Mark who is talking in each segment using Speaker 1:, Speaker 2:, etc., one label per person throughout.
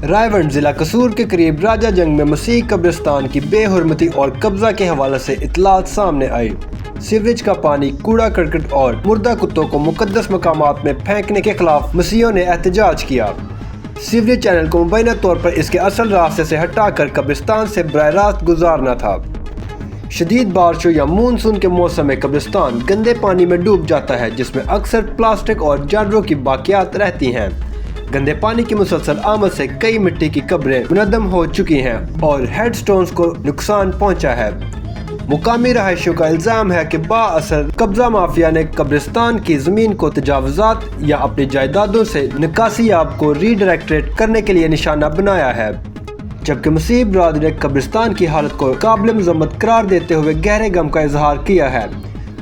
Speaker 1: रायवंड जिला कसूर के करीब राजा जंग में मसीह कब्रिस्तान की बेहुरमती और कब्जा के हवाले से इत्तलात सामने आई। सीवरेज का पानी, कूड़ा करकट और मुर्दा कुत्तों को मुकद्दस मकामात में फेंकने के खिलाफ मसीहियों ने एहतजाज किया। सीवरेज चैनल को मुबैना तौर पर इसके असल रास्ते से हटाकर कब्रिस्तान से बराह रास्त गुजारना था। शदीद बारिशों या मानसून के मौसम में कब्रिस्तान गंदे पानी में डूब जाता है, जिसमें अक्सर प्लास्टिक और जानवरों की बाकियात रहती हैं। गंदे पानी की मुसलसल आमद से कई मिट्टी की कब्रें मुनद्दम हो चुकी हैं और हेडस्टोन्स को नुकसान पहुंचा है। मुकामी रहायशियों का इल्ज़ाम है कि बाअसर कब्जा माफिया ने कब्रिस्तान की ज़मीन को तजावुज़ात या अपनी जायदादों से निकासीयाब को रीडायरेक्ट करने के लिए निशाना बनाया है, जबकि मसीह बरादरी ने कब्रिस्तान की हालत को काबिल मज़म्मत करार देते हुए गहरे गम का इजहार किया है।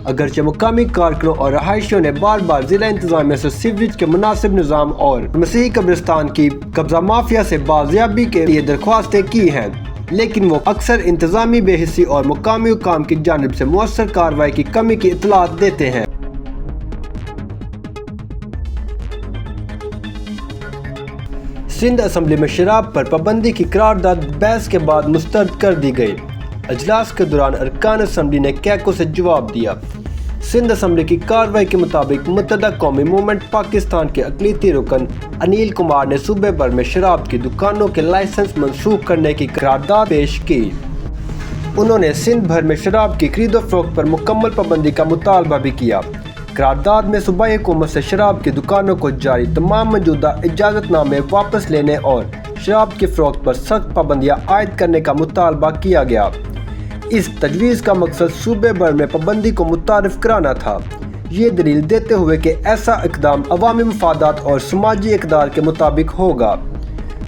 Speaker 1: अगरचे मुकामी कारकुनों और रहायशियों ने बार बार जिला इंतजामिया से सीवरेज के मुनासिब निज़ाम और मसीही कब्रिस्तान की कब्जा माफिया से बाजियाबी के लिए दरख्वास्तें की हैं, लेकिन वो अक्सर इंतजामी बेहिसी और मुकामी हुकाम की जानिब से मुअस्सर कार्रवाई की कमी की इत्तलात देते हैं। सिंध असम्बली में शराब पर पाबंदी की करारदाद बहस के बाद मुस्तरद कर दी गई। अजलास के दौरान अरकान असम्बली ने कैको से जवाब दिया। सिंध असम्बली की कार्रवाई के मुताबिक मुत्तहदा कौमी मूवमेंट पाकिस्तान के अक़लीती रुकन अनिल कुमार ने सूबे भर में शराब की दुकानों के लाइसेंस मनसूख करने की करारदाद पेश की। उन्होंने सिंध भर में शराब की खरीदो फरोख्त पर मुकम्मल पाबंदी का मुतालबा भी किया। करारदाद में सूबाई हुकूमत से शराब की दुकानों को जारी तमाम मौजूदा इजाज़तनामे वापस लेने और शराब की फरोख्त पर सख्त पाबंदियाँ आयद करने का मुतालबा किया गया। इस तजवीज़ का मकसद सूबे भर में पाबंदी को मुतारिफ कराना था, ये दलील देते हुए कि ऐसा इक़दाम अवामी मफादात और समाजी इक़दार के मुताबिक होगा।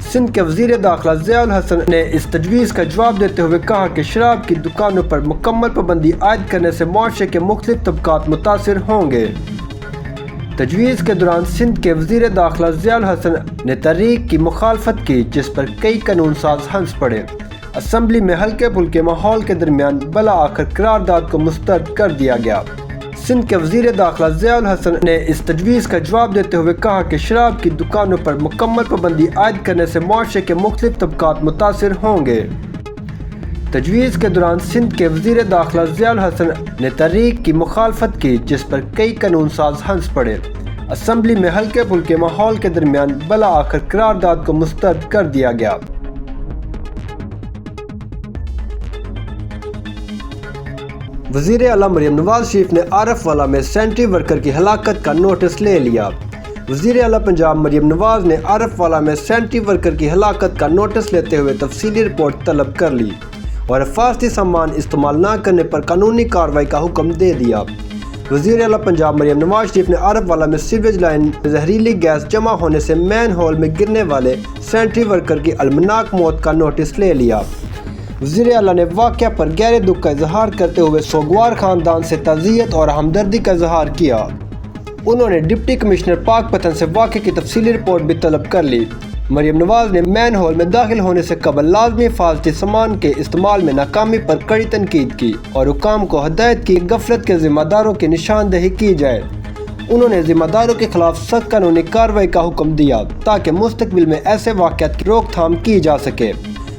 Speaker 1: सिंध के वज़ीर दाखिला ज़ियाउल हसन ने इस तजवीज़ का जवाब देते हुए कहा कि शराब की दुकानों पर मुकम्मल पाबंदी आयद करने से मुआशरे के मुख्तलिफ तबक़ात मुतासिर होंगे। तजवीज़ के दौरान सिंध के वज़ीर दाखिला ज़ियाउल हसन ने तहरीक की मुखालफत की, जिस पर कई कानून साज हंस पड़े। असम्बली में हल्के फुल्के माहौल के दरमियान बला आखिर करारदाद को मुस्तरद कर दिया गया। सिंध के वज़ीर दाखिला ज़ियाउल हसन ने इस तजवीज़ का जवाब देते हुए कहा कि शराब की दुकानों पर मुकम्मल पाबंदी आयद करने से मुआशरे के मुख्तलिफ तबक़ात मुतासिर होंगे। तजवीज़ के दौरान सिंध के वज़ीर दाखिला ज़ियाउल हसन ने तहरीक की मुखालफत की, जिस पर कई कानून साज हंस पड़े। असम्बली में हल्के फुल्के माहौल के दरमियान बला आखिर करारदाद को मुस्तरद कर दिया गया। वज़ीर आला मरियम नवाज शरीफ ने आरफ वाला में सैनिटरी वर्कर की हलाकत का नोटिस ले लिया। वज़ीर आला पंजाब मरियम नवाज ने आरफ वाला में सैनिटरी वर्कर की हलाकत का नोटिस लेते हुए तफसीली रिपोर्ट तलब कर ली और हिफाजती सामान इस्तेमाल न करने पर कानूनी कार्रवाई का हुक्म दे दिया। वज़ीर आला पंजाब मरियम नवाज शरीफ ने आरफ वाला में सीवरेज लाइन में जहरीली गैस जमा होने से मैन होल में गिरने वाले सैनिटरी वर्कर की अलमनाक मौत का नोटिस ले लिया। वज़ीर आला ने वाक़या पर गहरे दुख का इजहार करते हुए सोगवार ख़ानदान से ताज़ियत और हमदर्दी का इजहार किया। उन्होंने डिप्टी कमिश्नर पाकपतन से वाक़े की तफसीली रिपोर्ट भी तलब कर ली। मरियम नवाज ने मैन होल में दाखिल होने से कबल लाजमी हिफाजती सामान के इस्तेमाल में नाकामी पर कड़ी तनकीद की और हुकाम को हदायत की गफलत के ज़िम्मेदारों की निशानदेही की जाए। उन्होंने ज़िम्मेदारों के खिलाफ सख्त कानूनी कार्रवाई का हुक्म दिया ताकि मुस्तकबिल में ऐसे वाक़यात की रोकथाम की जा सके।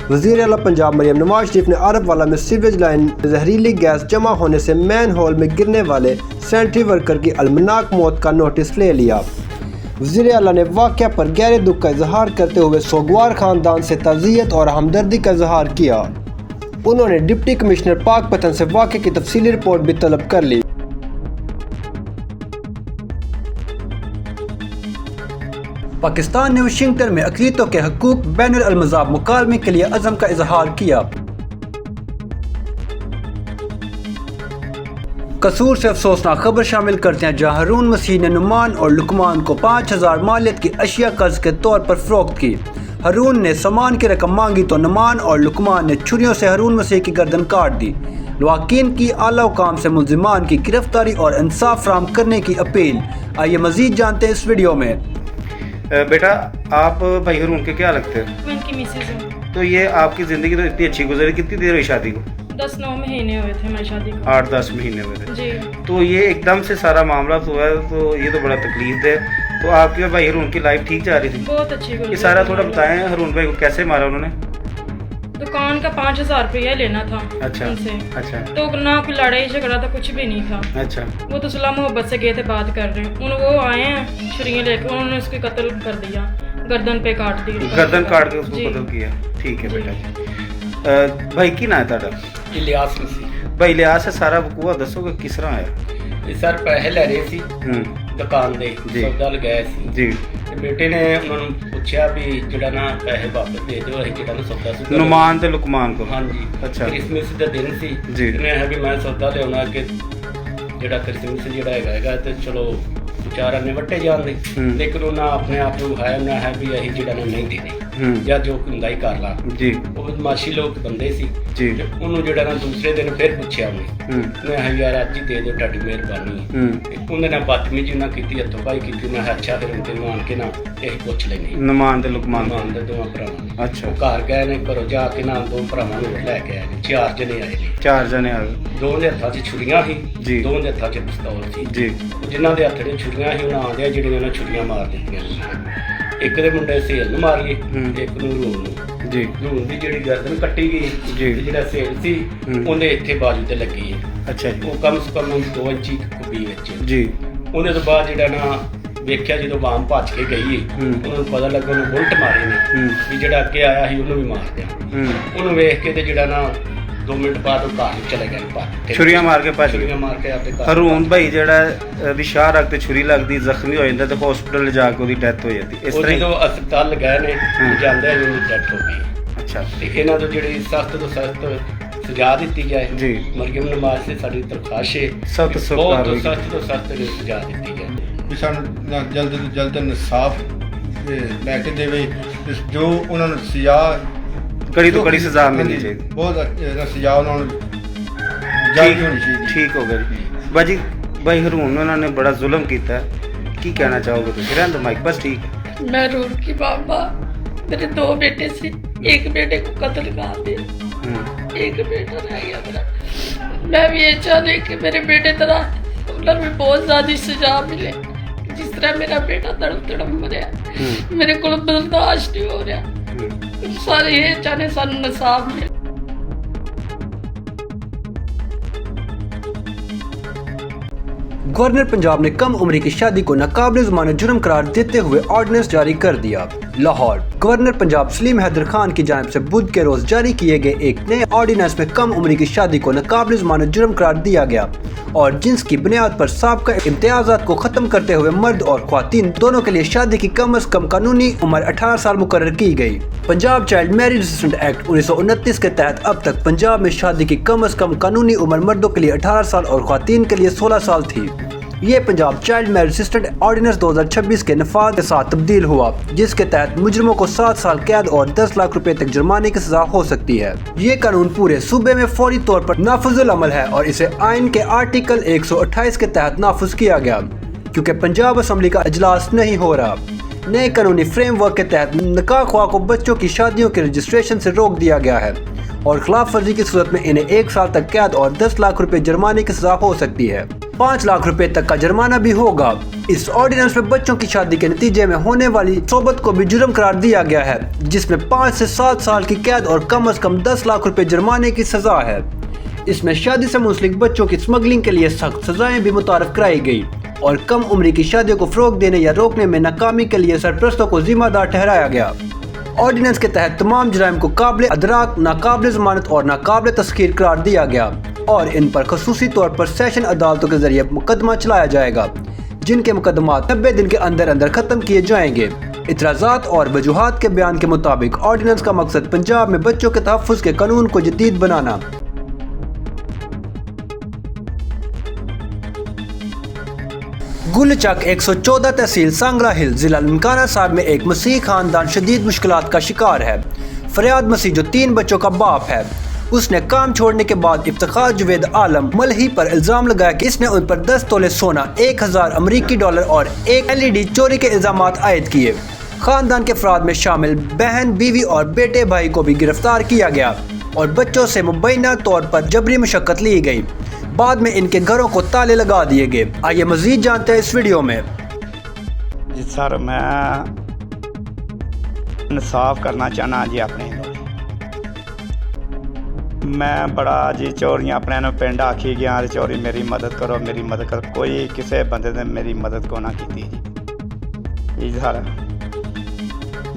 Speaker 1: वज़ीर आला पंजाब मरियम नवाज शरीफ ने आरफ वाला में सीवरेज लाइन में जहरीली गैस जमा होने से मैन होल में गिरने वाले सैनिटरी वर्कर की अलमनाक मौत का नोटिस ले लिया। वज़ीर आला ने वाक़या पर गहरे दुख का इजहार करते हुए सोगवार ख़ानदान से ताज़ियत और हमदर्दी का इजहार किया। उन्होंने डिप्टी कमिश्नर पाकपतन से वाक़े की तफसीली रिपोर्ट भी तलब कर ली। पाकिस्तान ने वाशिंगटन में अक़लीतों के हकूक़ बैनुल अल-मज़ाब मुकालमे के लिए अज़म का इजहार किया। कसूर से अफसोसनाक खबर शामिल करते हैं, जहाँ हारून मसीह ने नुमान और लुकमान को 5000 मालियत की अशिया कर्ज के तौर पर फ़रोख्त की। हारून ने सामान की रकम मांगी तो नुमान और लुकमान ने छुरियों से हारून मसीह की गर्दन काट दी। लवाकीन की आला हुकाम से मुल्ज़िमान की गिरफ्तारी और इंसाफ फराहम करने की अपील। आइए मज़ीद जानते हैं इस वीडियो में।
Speaker 2: बेटा, आप भाई हारून के क्या लगते हैं?
Speaker 3: मैं इनकी मिसेज हूँ।
Speaker 2: तो ये आपकी ज़िंदगी तो इतनी अच्छी गुजरी, कितनी देर हुई शादी को?
Speaker 3: 10-9 महीने हुए थे हमारी शादी को।
Speaker 2: 8-10 महीने हुए थे
Speaker 3: जी।
Speaker 2: तो ये एकदम से सारा मामला हुआ है, तो ये तो बड़ा तकलीफ है। तो आपकी और भाई हरून की लाइफ ठीक जा रही थी?
Speaker 3: बहुत अच्छी
Speaker 2: ये
Speaker 3: गुजरी।
Speaker 2: सारा थोड़ा बताएं, हरून भाई को कैसे मारा उन्होंने?
Speaker 3: दुकान का 5,000 रुपया लेना था
Speaker 2: अच्छा
Speaker 3: उनसे।
Speaker 2: अच्छा
Speaker 3: तो ना कोई लड़ाई झगड़ा था, कुछ भी नहीं था।
Speaker 2: अच्छा
Speaker 3: वो तो सुलह मोहब्बत से गए थे, बात कर रहे हैं। वो आए हैं छुरियाँ लेकर, उन्होंने उसकी कत्ल कर दिया, गर्दन पे काट दी।
Speaker 2: गर्दन काट के उसको
Speaker 3: जी।
Speaker 2: कत्ल किया। ठीक है बेटा जी। भाई की ना है ਤੁਹਾਡਾ?
Speaker 4: ਇਲਿਆਸ ਮਸੀਹ
Speaker 2: भाई लिहाज से सारा बकुआ दसोगे किस तरह है?
Speaker 4: ਇਹ ਸਰ ਪੈਸੇ ਲੈ ਰਹੇ ਸੀ
Speaker 2: हम्म
Speaker 4: ਦੁਕਾਨ ਦੇ,
Speaker 2: ਜੀ।
Speaker 4: ਸੌਦਾ ਲਗਾਇਆ ਸੀ
Speaker 2: जी
Speaker 4: ਤੇ ਬੇਟੇ ਨੇ ਉਹਨਾਂ ਨੂੰ ਪੁੱਛਿਆ ਵੀ ਜਿਹੜਾ ਨਾ ਪੈਸੇ ਵਾਪਸ ਦੇ ਦਿਓ, ਅਸੀਂ ਜਿਹੜਾ ਨਾ ਸੌਦਾ ਸੁਦਾ
Speaker 2: नुमान ते लुकमान को।
Speaker 4: ਹਾਂਜੀ
Speaker 2: ਅੱਛਾ।
Speaker 4: ਕ੍ਰਿਸਮਸ ਦਾ ਦਿਨ ਸੀ
Speaker 2: ਜੀ।
Speaker 4: ਤੇ ਮੈਂ ਕਿਹਾ ਵੀ ਮੈਂ ਸੌਦਾ ਲਿਆਉਣਾ ਅੱਗੇ ਜਿਹੜਾ ਕ੍ਰਿਸਮਸ ਜਿਹੜਾ ਹੈਗਾ ਤੇ ਚਲੋ ਵਿਚਾਰਾ ਨੇ ਵੱਟੇ ਜਾਂਦੇ, ਲੇਕਿਨ ਉਹਨਾਂ ਆਪਣੇ ਆਪ ਨੂੰ ਹੈ ਨਾ ਹੈ ਵੀ ਅਸੀਂ ਜਿਹੜਾ ਨਾ ਨਹੀਂ ਦੇਣੇ ਜਾਂ ਜੋ ਹੁੰਦਾ ਹੀ ਕਰ ਲਾ।
Speaker 2: जी
Speaker 4: ਉਹ ਬਦਮਾਸ਼ੀ ਲੋਕ ਬੰਦੇ ਸੀ
Speaker 2: जी
Speaker 4: ਤੇ ਉਹਨੂੰ ਜਿਹੜਾ ਨਾ ਦੂਸਰੇ ਦਿਨ ਫਿਰ ਪੁੱਛਿਆ ਉਹਨੇ, ਮੈਂ ਕਿਹਾ ਯਾਰ ਅੱਜ ਹੀ ਦੇ ਦਿਓ, ਤੁਹਾਡੀ ਮਿਹਰਬਾਨੀ। ਤੇ ਉਹਨੇ ਨਾਲ ਬਦਤਮੀਜ਼ੀ ਨਾ ਕੀਤੀ, ਹੱਥੋਂ ਪਾਈ ਕੀਤੀ। ਮੈਂ ਕਿਹਾ ਅੱਛਾ ਫਿਰ ਉਹਦੇ ਨੂੰ ਆਣ ਕੇ ਨਾ ਇਹ ਪੁੱਛ ਲੈਣੀ
Speaker 2: नुमान ते लुकमान को।
Speaker 4: ਮਾਨ ਦੇ ਦੋਵਾਂ ਭਰਾਵਾਂ ਨੂੰ।
Speaker 2: अच्छा
Speaker 4: ਉਹ ਘਰ ਗਏ ਨੇ, ਘਰੋਂ ਜਾ ਕੇ ਨਾ ਦੋ ਭਰਾਵਾਂ ਨੂੰ ਲੈ ਕੇ ਆਏ ਨੇ, 4 ਜਣੇ ਆਏ ਨੇ।
Speaker 2: 4 जने आ गए।
Speaker 4: ਦੋ ਦੇ ਹੱਥਾਂ 'ਚ ਛੁਰੀਆਂ ਸੀ,
Speaker 2: ਜੀ।
Speaker 4: ਦੋ ਦੇ ਹੱਥਾਂ 'ਚ ਪਿਸਤੌਲ ਸੀ।
Speaker 2: जी
Speaker 4: ਉਹ ਜਿਨ੍ਹਾਂ ਦੇ ਹੱਥ 'ਚ ਛੁਰੀਆਂ ਸੀ ਉਹਨਾਂ ਆਂਦਿਆਂ ਜਿਹੜੀਆਂ ਨੇ ਛੁਰੀਆਂ ਮਾਰ ਦਿੱਤੀਆਂ ਨੇ। ਇੱਕ ਦੇ ਮੁੰਡੇ ਸੇਲ ਨੂੰ ਮਾਰੀਏ, ਇੱਕ ਨੂੰ ਰੂਮ ਨੂੰ।
Speaker 2: जी
Speaker 4: ਰੂਮ ਦੀ ਜਿਹੜੀ ਗਰਦਨ ਕੱਟੀ ਗਈ
Speaker 2: ਜੀ।
Speaker 4: ਤੇ ਜਿਹੜਾ ਸੇਲ ਸੀ ਉਹਦੇ ਇੱਥੇ ਬਾਜੂ ਤੇ ਲੱਗੀ ਹੈ।
Speaker 2: अच्छा जी
Speaker 4: ਉਹ ਕਮ ਸੇ ਕਮ 2 ਇੰਚੀ ਕੁੱਬੀ ਵਿੱਚ।
Speaker 2: जी
Speaker 4: ਉਹਦੇ ਤੋਂ ਬਾਅਦ ਜਿਹੜਾ ਨਾ ਵੇਖਿਆ, ਜਦੋਂ ਬਾਮ ਭੱਜ ਕੇ ਗਈ ਉਹਨਾਂ ਨੂੰ ਪਤਾ ਲੱਗਾ ਉਹਨੂੰ ਬੁਲਟ ਮਾਰੇ ਨੇ ਵੀ ਜਿਹੜਾ ਅੱਗੇ ਆਇਆ ਸੀ ਉਹਨੂੰ ਵੀ ਮਾਰ ਦਿਆ। ਉਹਨੂੰ ਵੇਖ ਕੇ ਤੇ ਜਿਹੜਾ ਨਾ 2 ਮਿੰਟ ਬਾਅਦ ਉਹ ਘਰ ਨੂੰ ਚਲੇ ਗਏ ਭੱਜ ਕੇ।
Speaker 2: ਛੁਰੀਆਂ ਮਾਰ ਕੇ ਭੱਜ ਗਏ।
Speaker 4: ਛੁਰੀਆਂ ਮਾਰ ਕੇ ਆਪਣੇ ਘਰ।
Speaker 2: ਹरून ਭਾਈ ਜਿਹੜਾ ਦੀ ਸ਼ਾਹ ਰੱਖ ਤੇ ਛੁਰੀ ਲੱਗਦੀ, ਜ਼ਖਮੀ ਹੋ ਜਾਂਦਾ ਤੇ ਹਸਪੀਟਲ ਲਿਜਾ ਕੇ ਉਹਦੀ ਡੈਥ ਹੋ ਜਾਂਦੀ। ਇਸ
Speaker 4: ਉਹ
Speaker 2: ਤਰ੍ਹਾਂ
Speaker 4: ਜਦੋਂ ਹਸਪਤਾਲ ਗਏ ਨੇ ਜਾਂਦੇ ਹੀ ਉਹਦੀ ਡੈਥ ਹੋ ਗਈ।
Speaker 2: ਅੱਛਾ
Speaker 4: ਤੇ ਇਹਨਾਂ ਤੋਂ ਜਿਹੜੀ ਸਖਤ ਤੋਂ ਸਖਤ ਸਜ਼ਾ ਦਿੱਤੀ ਜਾਏ।
Speaker 2: ਜੀ।
Speaker 4: ਮਰਯਮ ਨਵਾਜ਼ ਸੇ ਸਾਡੀ ਦਰਖਾਸਤ ਹੈ,
Speaker 2: ਸਖਤ ਤੋਂ
Speaker 4: ਬਹੁਤ
Speaker 2: ਕਾਰਵਾਈ
Speaker 4: ਸਖਤ ਤੋਂ ਸਖਤ ਸਜ਼ਾ ਦਿੱਤੀ ਜਾਏ।
Speaker 5: ਵੀ ਸਾਨੂੰ ਜਲਦ ਤੋਂ ਜਲਦ ਇਨਸਾਫ ਲੈ ਕੇ ਦੇਵੇ ਤੇ ਜੋ ਉਹਨਾਂ ਨੂੰ ਸਜ਼ਾ
Speaker 2: ਕੜੀ ਤੋਂ ਕੜੀ ਸਜ਼ਾ ਮਿਲਣੀ ਚਾਹੀਦੀ।
Speaker 5: ਬਹੁਤ ਸਜ਼ਾ ਉਹਨਾਂ ਨੂੰ ਜਲਦੀ ਹੋਣੀ ਚਾਹੀਦੀ।
Speaker 2: ਠੀਕ ਹੋ ਗਿਆ ਜੀ। ਬਾਜੀ ਭਾਈ ਹरून ਉਹਨਾਂ ਨੇ ਬੜਾ ਜ਼ੁਲਮ ਕੀਤਾ, ਕੀ ਕਹਿਣਾ ਚਾਹੋਗੇ ਤੁਸੀਂ? ਰਹਿਣ ਦੋ ਮਾਈਕ ਬਸ। ठीक है।
Speaker 6: मैं रूर की बाबा, मेरे 2 बेटे से एक बेटे को कत्ल कर दिया, एक बेटा रह गया मेरा। मैं भी ये चाहती कि मेरे बेटे तरह उन्हें भी बहुत ज़्यादा सजा मिले, जिस तरह मेरा बेटा तड़प तड़प मरिया। मेरे को बर्दाश्त नहीं हो रहा। सारे ये चाहते सानू इंसाफ मिले।
Speaker 1: गवर्नर पंजाब ने कम उम्र की शादी को नाकाबिल ज़मानत जुर्म करार देते हुए ऑर्डिनेंस जारी कर दिया। लाहौर। गवर्नर पंजाब सलीम हैदर खान की जानिब से बुध के रोज जारी किए गए एक नए ऑर्डिनेंस में कम उम्र की शादी को नाकाबिल ज़मानत जुर्म करार दिया गया और जिन्स की बुनियाद पर साबका इम्तियाज़ात को ख़त्म करते हुए मर्द और ख्वातीन दोनों के लिए शादी की कम अज़ कम कानूनी उम्र 18 साल मुकर्रर की गई। Punjab child marriage resistant act 1929 के तहत अब तक पंजाब में शादी की कम अज़ कम कानूनी उम्र मर्दों के लिए 18 साल और ख्वातीन के लिए 16 साल थी। ये Punjab child marriage resistant ordinance 2026 के नफाज के साथ तब्दील हुआ, जिसके तहत मुजरिमों को 7 साल कैद और 10 लाख रुपए तक जुर्माने की सजा हो सकती है। ये कानून पूरे सूबे में फौरी तौर पर नाफिजुल अमल है और इसे आइन के आर्टिकल 128 के तहत नाफिज किया गया, क्योंकि पंजाब असम्बली का इजलास नहीं हो रहा। नए कानूनी फ्रेमवर्क के तहत निकाह ख्वाह को बच्चों की शादियों के रजिस्ट्रेशन से रोक दिया गया है और खिलाफ वर्जी की सूरत में इन्हें 1 साल तक कैद और 10 लाख रुपए जुर्माने की सजा हो सकती है। 5 लाख रुपए तक का जुर्माना भी होगा। इस ऑर्डिनेंस में बच्चों की शादी के नतीजे में होने वाली सोबत को भी जुर्म करार दिया गया है, जिसमें 5 से 7 साल की कैद और कम से कम 10 लाख रुपए जुर्माने की सजा है। इसमें शादी से मुंसलिक बच्चों की स्मगलिंग के लिए सख्त सजाएं भी मुतारफ कराई गई और कम उम्र की शादियों को फरोग देने या रोकने में नाकामी के लिए सरपरस्तों को जिम्मेदार ठहराया गया। ऑर्डिनेंस के तहत तमाम जुराइम को काबिल अदराक, नाकाबिल ज़मानत और नाकाबिल तस्खीर करार दिया गया और इन पर खसूसी तौर पर सेशन अदालतों के जरिए मुकदमा चलाया जाएगा, जिनके मुकदमात 90 दिन के अंदर अंदर ख़त्म किए जाएंगे। इतराज़ात और वजूहात के बयान के मुताबिक ऑर्डिनेंस का मकसद पंजाब में बच्चों के तहफ़्फ़ुज़ के कानून को जदीद बनाना। गुलचक 114 तहसील सांगरा हिल जिला ननकाना साहब में एक मसीह खानदान शदीद मुश्किलात का शिकार है। फरियाद मसीह जो 3 बच्चों का बाप है, उसने काम छोड़ने के बाद इफ्तिखार जुवेद आलम मलही पर इल्ज़ाम लगाया कि इसने उन पर 10 तोले सोना, 1000 अमरीकी डॉलर और एक LED चोरी के इल्ज़ामात आयद किए। खानदान के अफराद में शामिल बहन, बीवी और बेटे भाई को भी गिरफ्तार किया गया और बच्चों से मुबैना तौर पर जबरी मशक्कत ली गई। बाद में इनके घरों को ताले लगा दिए गए। आइए मजीद जानते हैं इस वीडियो में।
Speaker 7: ਜੀ ਸਰ ਮੈਂ ਇਨਸਾਫ ਕਰਨਾ ਚਾਹਨਾ ਜੀ ਆਪਣੇ ਨੂੰ। ਮੈਂ ਬੜਾ ਜੀ ਚੋਰੀਆਂ ਆਪਣੇ ਨੂੰ ਪਿੰਡ ਆਖੀ ਗਿਆ ਤੇ ਚੋਰੀ ਮੇਰੀ ਮਦਦ ਕਰੋ ਮੇਰੀ ਮਦਦ ਕਰੋ, ਕੋਈ ਕਿਸੇ ਬੰਦੇ ਨੇ ਮੇਰੀ ਮਦਦ ਕੋ ਨਾ ਕੀਤੀ ਜੀ। ਜੀ ਸਰ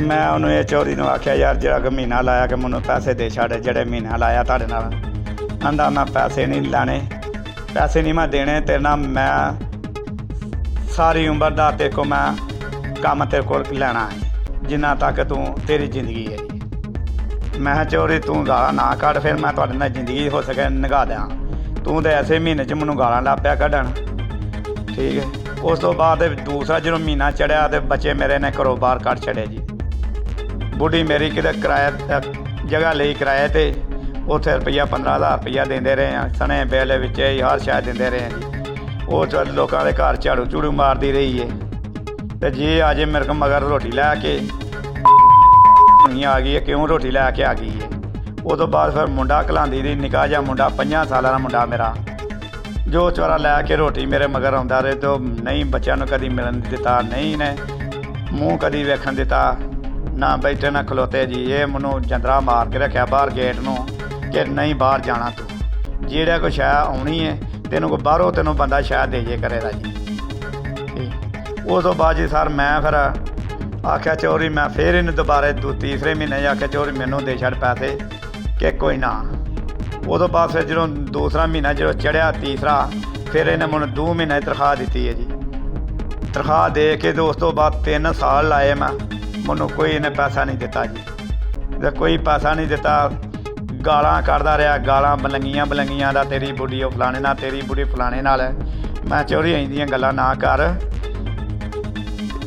Speaker 7: ਮੈਂ ਉਹਨੂੰ ਇਹ ਚੋਰੀ ਨੂੰ ਆਖਿਆ ਯਾਰ ਜਿਹੜਾ ਕਿ ਮਹੀਨਾ ਲਾਇਆ ਕਿ ਮੈਨੂੰ ਪੈਸੇ ਦੇ ਛੱਡ, ਜਿਹੜੇ ਮਹੀਨਾ ਲਾਇਆ ਤੁਹਾਡੇ ਨਾਲ। ਕਹਿੰਦਾ ਮੈਂ ਪੈਸੇ ਨਹੀਂ ਲੈਣੇ, ਪੈਸੇ ਨਹੀਂ ਮੈਂ ਦੇਣੇ, ਤੇਰੇ ਨਾਲ ਮੈਂ ਸਾਰੀ ਉਮਰ ਦਾ ਤੇਰੇ ਕੋਲ ਮੈਂ ਕੰਮ ਤੇਰੇ ਕੋਲ ਲੈਣਾ ਹੈ ਜਿੰਨਾ ਤੱਕ ਤੂੰ ਤੇਰੀ ਜ਼ਿੰਦਗੀ ਹੈ ਜੀ। ਮੈਂ ਕਿਹਾ ਚੋਰੀ ਤੂੰ ਗਾਲਾਂ ਨਾ ਕੱਢ, ਫਿਰ ਮੈਂ ਤੁਹਾਡੇ ਨਾਲ ਜ਼ਿੰਦਗੀ ਹੋ ਸਕੇ ਨਿਭਾ ਦਿਆਂ। ਤੂੰ ਤਾਂ ਐਸੇ ਮਹੀਨੇ 'ਚ ਮੈਨੂੰ ਗਾਲਾਂ ਲੱਗ ਪਿਆ ਕੱਢਣ, ਠੀਕ ਹੈ। ਉਸ ਤੋਂ ਬਾਅਦ ਦੂਸਰਾ ਜਦੋਂ ਮਹੀਨਾ ਚੜ੍ਹਿਆ ਤੇ ਬੱਚੇ ਮੇਰੇ ਨੇ ਘਰੋਂ ਬਾਹਰ ਕੱਢ ਛੱਡੇ ਜੀ। ਬੁੱਢੀ ਮੇਰੀ ਕਿਤੇ ਕਿਰਾਇਆ ਜਗ੍ਹਾ ਲਈ ਕਿਰਾਏ 'ਤੇ, ਉੱਥੇ ਰੁਪਈਆ 15,000 ਰੁਪਈਆ ਦਿੰਦੇ ਰਹੇ ਹਾਂ, ਸਣੇ ਬਿੱਲ ਵਿੱਚ ਹੀ ਹਰ ਸ਼ਾਇਦ ਦਿੰਦੇ ਰਹੇ ਹਾਂ ਜੀ। ਉਹ ਚੱਲ ਲੋਕਾਂ ਦੇ ਘਰ ਝਾੜੂ ਝੂੜੂ ਮਾਰਦੀ ਰਹੀ ਹੈ ਤੇ ਜੀ ਅਜੇ ਮੇਰੇ ਕੋਲ ਮਗਰ ਰੋਟੀ ਲੈ ਕੇ ਆ ਗਈ ਹੈ, ਕਿਉਂ ਰੋਟੀ ਲੈ ਕੇ ਆ ਗਈ ਹੈ। ਉਹ ਤੋਂ ਬਾਅਦ ਫਿਰ ਮੁੰਡਾ ਘਲਾਉਂਦੀ ਰਹੀ, ਨਿੱਕਾ ਜਿਹਾ ਮੁੰਡਾ 5 ਸਾਲਾਂ ਦਾ ਮੁੰਡਾ ਮੇਰਾ, ਜੋ ਚੋਰਾ ਲੈ ਕੇ ਰੋਟੀ ਮੇਰੇ ਮਗਰ ਆਉਂਦਾ ਰਹੇ। ਤੇ ਨਹੀਂ ਬੱਚਿਆਂ ਨੂੰ ਕਦੀ ਮਿਲਣ ਦਿੱਤਾ, ਨਹੀਂ ਨੇ ਮੂੰਹ ਕਦੀ ਵੇਖਣ ਦਿੱਤਾ, ਨਾ ਬੈਠੇ ਨਾ ਖਲੋਤੇ ਜੀ। ਇਹ ਮੈਨੂੰ ਜੰਦਰਾ ਮਾਰ ਕੇ ਰੱਖਿਆ ਬਾਹਰ ਗੇਟ ਨੂੰ ਕਿ ਨਹੀਂ ਬਾਹਰ ਜਾਣਾ ਤੂੰ, ਜਿਹੜਾ ਕੋਈ ਸ਼ਾਇ ਆਉਣੀ ਹੈ ਤੈਨੂੰ ਕੋਈ ਬਾਹਰੋਂ ਤੈਨੂੰ ਬੰਦਾ ਸ਼ਾਇਦ ਦੇ ਜੇ ਕਰੇਗਾ ਜੀ। ਉਸ ਤੋਂ ਬਾਅਦ ਜੀ ਸਰ ਮੈਂ ਫਿਰ ਆਖਿਆ ਚੋਰੀ, ਮੈਂ ਫਿਰ ਇਹਨੂੰ ਦੁਬਾਰੇ ਤੀਸਰੇ ਮਹੀਨੇ ਆਖਿਆ ਚੋਰੀ ਮੈਨੂੰ ਦੇ ਛੱਡ ਪੈਸੇ ਕਿ ਕੋਈ ਨਾ। ਉਹ ਤੋਂ ਬਾਅਦ ਫਿਰ ਜਦੋਂ ਦੂਸਰਾ ਮਹੀਨਾ ਜਦੋਂ ਚੜ੍ਹਿਆ ਤੀਸਰਾ, ਫਿਰ ਇਹਨੇ ਮੈਨੂੰ 2 ਮਹੀਨੇ ਤਨਖਾਹ ਦਿੱਤੀ ਹੈ ਜੀ। ਤਨਖਾਹ ਦੇ ਕੇ ਤੇ ਉਸ ਤੋਂ ਬਾਅਦ 3 ਸਾਲ ਲਾਏ ਮੈਂ, ਮੈਨੂੰ ਕੋਈ ਇਹਨੇ ਪੈਸਾ ਨਹੀਂ ਦਿੱਤਾ ਜੀ। ਤੇ ਕੋਈ ਪੈਸਾ ਨਹੀਂ ਦਿੱਤਾ, ਗਾਲਾਂ ਕੱਢਦਾ ਰਿਹਾ, ਗਾਲਾਂ ਬਲੰਗੀਆਂ ਦਾ ਤੇਰੀ ਬੁੱਢੀ ਉਹ ਫਲਾਣੇ ਨਾਲ, ਤੇਰੀ ਬੁੱਢੀ ਫਲਾਣੇ ਨਾਲ। ਮੈਂ ਚੋਰੀ ਆਈਆਂ ਗੱਲਾਂ ਨਾ ਕਰ,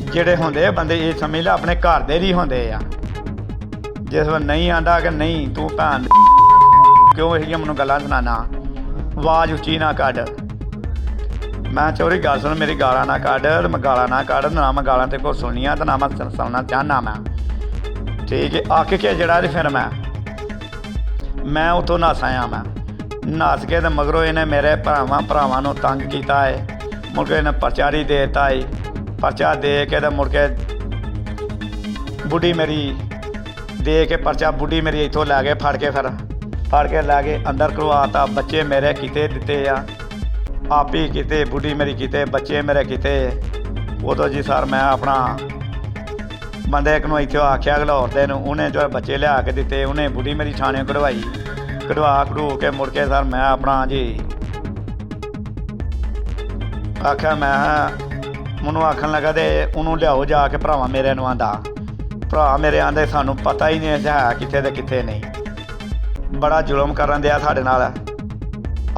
Speaker 7: ਜਿਹੜੇ ਹੁੰਦੇ ਬੰਦੇ ਇਹ ਸਮਝ ਲੈ ਆਪਣੇ ਘਰ ਦੇ ਹੀ ਹੁੰਦੇ ਆ। ਜਿਸ ਵੇਲੇ ਨਹੀਂ ਆਂਦਾ ਕਿ ਨਹੀਂ ਤੂੰ ਭੈਣ ਕਿਉਂ ਇਹ ਮੈਨੂੰ ਗੱਲਾਂ ਸੁਣਾਉਣਾ, ਆਵਾਜ਼ ਉੱਚੀ ਨਾ ਕੱਢ। ਮੈਂ ਚੋਰੀ ਗੱਲ ਸੁਣ, ਮੇਰੀ ਗਾਲਾਂ ਨਾ ਕੱਢ, ਮੈਂ ਗਾਲਾਂ ਨਾ ਕੱਢ, ਨਾ ਮੈਂ ਗਾਲਾਂ ਤੇ ਕੋਲ ਸੁਣੀਆਂ ਤੇ ਨਾ ਮੈਂ ਸੁਣਨਾ ਚਾਹੁੰਦਾ ਮੈਂ, ਠੀਕ ਹੈ। ਅੱਕ ਕੇ ਜਿਹੜਾ ਫਿਰ ਮੈਂ ਉੱਥੋਂ ਨੱਸ ਆਇਆ। ਮੈਂ ਨੱਸ ਕੇ ਤੇ ਮਗਰੋਂ ਇਹਨੇ ਮੇਰੇ ਭਰਾਵਾਂ ਨੂੰ ਤੰਗ ਕੀਤਾ ਹੈ। ਮੁੜ ਕੇ ਇਹਨੇ ਪਰਚਾਰੀ ਦੇ ਦਿੱਤਾ ਹੈ, ਪਰਚਾ ਦੇ ਕੇ ਤੇ ਮੁੜ ਕੇ ਬੁੱਢੀ ਮੇਰੀ ਦੇ ਕੇ ਪਰਚਾ ਬੁੱਢੀ ਮੇਰੀ ਇੱਥੋਂ ਲੈ ਕੇ ਫੜ ਕੇ ਲੈ ਕੇ ਅੰਦਰ ਕਰਵਾਤਾ। ਬੱਚੇ ਮੇਰੇ ਕਿਤੇ ਦਿੱਤੇ ਆ, ਆਪ ਹੀ ਕਿਤੇ, ਬੁੱਢੀ ਮੇਰੀ ਕਿਤੇ, ਬੱਚੇ ਮੇਰੇ ਕਿਤੇ। ਉਦੋਂ ਜੀ ਸਰ ਮੈਂ ਆਪਣਾ ਬੰਦੇ ਇੱਕ ਨੂੰ ਇੱਥੇ ਆਖਿਆ ਗਲੌਰ ਦੇ ਨੂੰ, ਉਹਨੇ ਜੋ ਬੱਚੇ ਲਿਆ ਕੇ ਦਿੱਤੇ, ਉਹਨੇ ਬੁੱਢੀ ਮੇਰੀ ਥਾਣੇ ਕਢਵਾ ਕੇ ਮੁੜ ਕੇ ਸਰ ਮੈਂ ਆਪਣਾ ਜੀ ਆਖਿਆ, ਮੈਂ ਮੈਨੂੰ ਆਖਣ ਲੱਗਾ ਤੇ ਉਹਨੂੰ ਲਿਆਓ ਜਾ ਕੇ ਭਰਾਵਾਂ ਮੇਰੇ ਨੂੰ। ਆਂਦਾ ਭਰਾ ਮੇਰੇ ਆਂਦੇ ਸਾਨੂੰ ਪਤਾ ਹੀ ਨਹੀਂ ਹੈ ਕਿੱਥੇ ਤੇ ਕਿੱਥੇ ਨਹੀਂ, ਬੜਾ ਜ਼ੁਲਮ ਕਰਨ ਦਿਆ ਸਾਡੇ ਨਾਲ।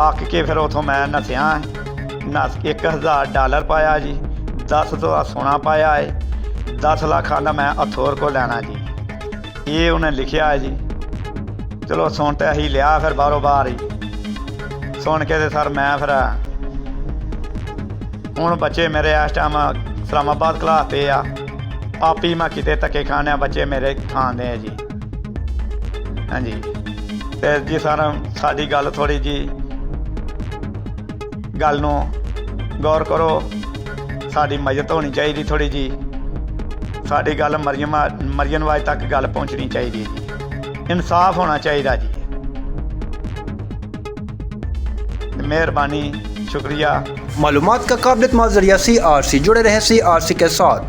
Speaker 7: ਅੱਕ ਕੇ ਫਿਰ ਉੱਥੋਂ ਮੈਂ ਨੱਸ 1000 ਡਾਲਰ ਪਾਇਆ ਜੀ, 10 ਤੋਲਾ ਸੋਨਾ ਪਾਇਆ ਹੈ, 10 ਲੱਖ ਆਂਦਾ ਮੈਂ ਹਥੋਰ ਕੋ ਲੈਣਾ ਜੀ। ਇਹ ਉਹਨੇ ਲਿਖਿਆ ਹੈ ਜੀ। ਚਲੋ ਸੁਣ ਤੇ ਅਸੀਂ ਲਿਆ ਫਿਰ ਬਾਹਰੋਂ ਬਾਹਰ ਹੀ ਸੁਣ ਕੇ ਤੇ ਸਰ ਮੈਂ ਫਿਰ ਹੁਣ ਬੱਚੇ ਮੇਰੇ ਇਸ ਟਾਈਮ ਇਸਲਾਮਾਬਾਦ ਘਲਾਤੇ ਆ, ਆਪ ਹੀ ਮੈਂ ਕਿਤੇ ਧੱਕੇ ਖਾਣੇ ਆ, ਬੱਚੇ ਮੇਰੇ ਖਾਂਦੇ ਆ ਜੀ। ਹਾਂਜੀ ਤੇ ਜੀ ਸਰ ਸਾਡੀ ਗੱਲ ਥੋੜ੍ਹੀ ਜੀ ਗੱਲ ਨੂੰ ਗੌਰ ਕਰੋ, ਸਾਡੀ ਮਦਦ ਹੋਣੀ ਚਾਹੀਦੀ ਥੋੜ੍ਹੀ ਜੀ। ਸਾਡੀ ਗੱਲ ਮਰੀਅਨ ਵਾਜ ਤੱਕ ਗੱਲ ਪਹੁੰਚਣੀ ਚਾਹੀਦੀ ਹੈ ਜੀ, ਇਨਸਾਫ ਹੋਣਾ ਚਾਹੀਦਾ ਜੀ। मेहरबानी, शुक्रिया।
Speaker 1: मालूमात का काबिलियत जरिया CRC जुड़े रहे CRC के साथ।